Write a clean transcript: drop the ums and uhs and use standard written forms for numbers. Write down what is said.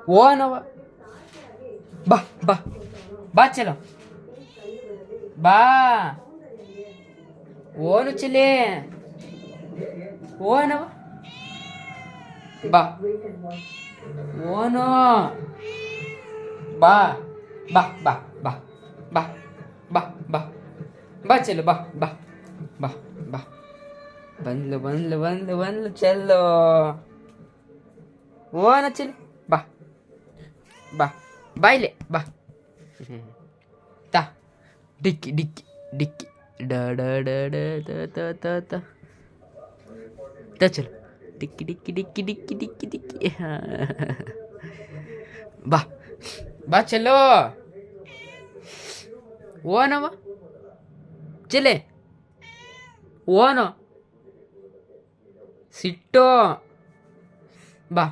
ಓನವ ಬಾ ಬಾ ಬಾ ಚಲೋ ಬಾ ಓನು ಚಲೇ ಓನವ ಬಾ ಓನು ಬಾ ಬಾ ಬಾ ಬಾ ಬಾ ಬಾ ಬಾ ಬಾ ಚಲೋ ಬಾ ಬಾ ಬಾ ಬಾ ಬಂದ್ಲು ಬಂದ್ಲು ಬಂದ್ಲು ಬಂದ್ಲು ಚಲೋ ಓನ ಚಲಿ ಬಾ ಬಾ ಬಾಯ್ಲೆ ಬಾ ತಾ ಡಿಕ್ಕಿ ಡಿಕ್ಕಿ ಡಿಕ್ಕಿ ಡ ಡ ಡ ಡ ತ ತ ತ ತ ತ ಚಲೋ ಡಿಕ್ಕಿ ಡಿಕ್ಕಿ ಡಿಕ್ಕಿ ಡಿಕ್ಕಿ ಡಿಕ್ಕಿ ಡಿಕ್ಕಿ ಬಾ ಬಾ ಚಲೋ ಓನವ ಚಲೆ ಓನೋ ಸಿಟ್ಟು ಬಾ